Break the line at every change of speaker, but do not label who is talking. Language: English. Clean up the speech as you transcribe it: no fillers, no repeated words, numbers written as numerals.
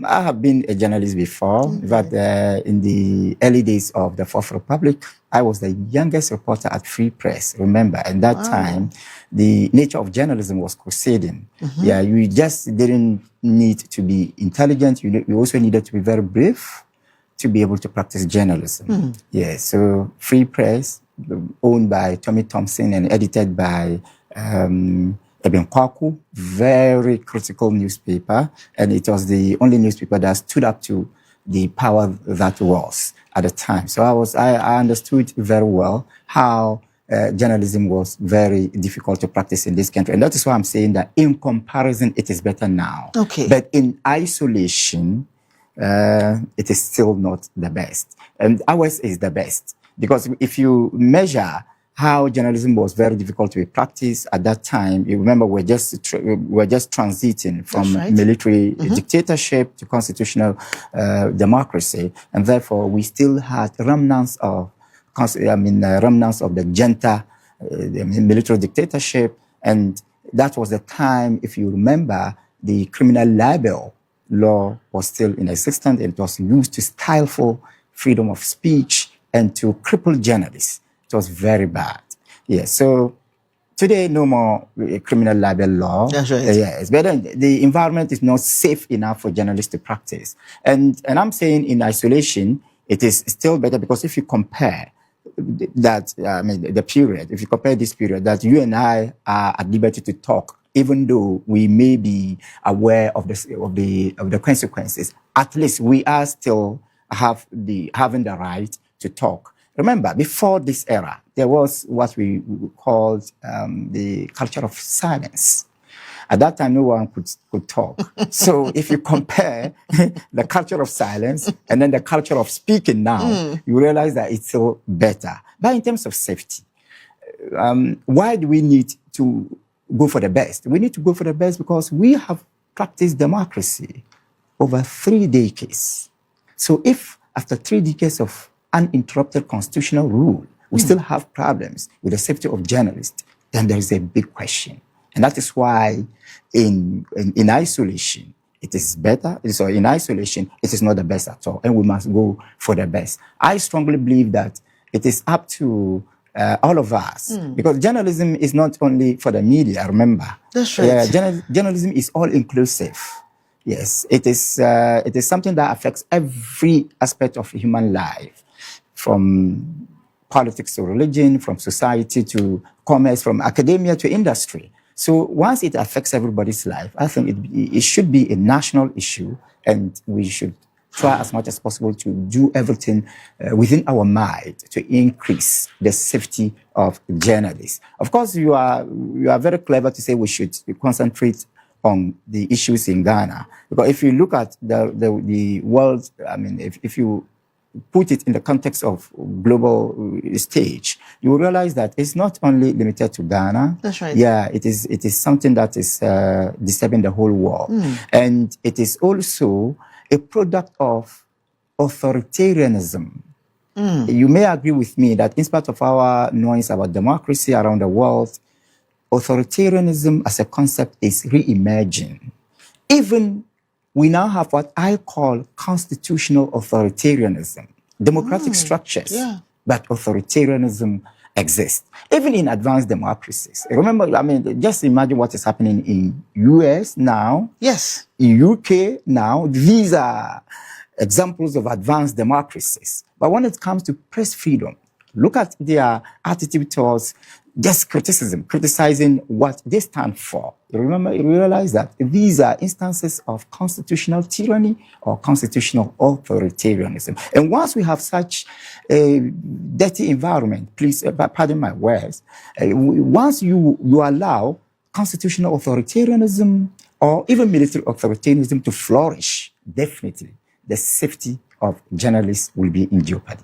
I have been a journalist before, but in the early days of the Fourth Republic, I was the youngest reporter at Free Press. Remember, at that time, the nature of journalism was crusading. Yeah, you just didn't need to be intelligent. You also needed to be very brave to be able to practice journalism. Yeah, so Free Press, owned by Tommy Thompson and edited by Eben Kwaku, very critical newspaper, and it was the only newspaper that stood up to the power that was at the time. So I understood very well how journalism was very difficult to practice in this country, and that is why I'm saying that in comparison, it is better now.
Okay.
But in isolation, it is still not the best, and ours is the best because if you measure how journalism was very difficult to be practiced at that time. You remember, we're just transiting from military dictatorship to constitutional democracy, and therefore we still had remnants of the junta, military dictatorship, and that was the time. If you remember, the criminal libel law was still in existence, and it was used to stifle freedom of speech and to cripple journalists. It was very bad. Yeah, so today, no more criminal libel law.
That's right.
Yes, but the environment is not safe enough for journalists to practice. And I'm saying in isolation, it is still better because if you compare that, the period, if you compare this period, that you and I are at liberty to talk, even though we may be aware of the consequences, at least we are still having the right to talk. Remember, before this era, there was what we called the culture of silence. At that time, no one could talk. So if you compare the culture of silence and then the culture of speaking now, you realize that it's still better. But in terms of safety, why do we need to go for the best? We need to go for the best because we have practiced democracy over 3 decades. So if after 3 decades of uninterrupted constitutional rule, we still have problems with the safety of journalists, then there is a big question. And that is why in isolation, it is better. So in isolation, it is not the best at all. And we must go for the best. I strongly believe that it is up to all of us, because journalism is not only for the media, remember.
That's right.
Journalism is all inclusive. Yes, it is something that affects every aspect of human life, from politics to religion, from society to commerce, from academia to industry. So once it affects everybody's life, I think it should be a national issue, and we should try as much as possible to do everything within our might to increase the safety of journalists. Of course, you are very clever to say we should concentrate on the issues in Ghana, because if you look at the world, if you put it in the context of global stage, you will realize that it's not only limited to Ghana.
That's right.
Yeah, it is something that is disturbing the whole world. And it is also a product of authoritarianism. You may agree with me that in spite of our noise about democracy around the world, authoritarianism as a concept is re-emerging. Even we now have what I call constitutional authoritarianism, democratic structures, but authoritarianism exists. Even in advanced democracies. Remember, just imagine what is happening in US now.
Yes.
In UK now. These are examples of advanced democracies. But when it comes to press freedom, look at their attitude towards just criticizing what they stand for. You realize that these are instances of constitutional tyranny or constitutional authoritarianism. And once we have such a dirty environment, please, pardon my words, once you allow constitutional authoritarianism or even military authoritarianism to flourish, definitely the safety of journalists will be in jeopardy.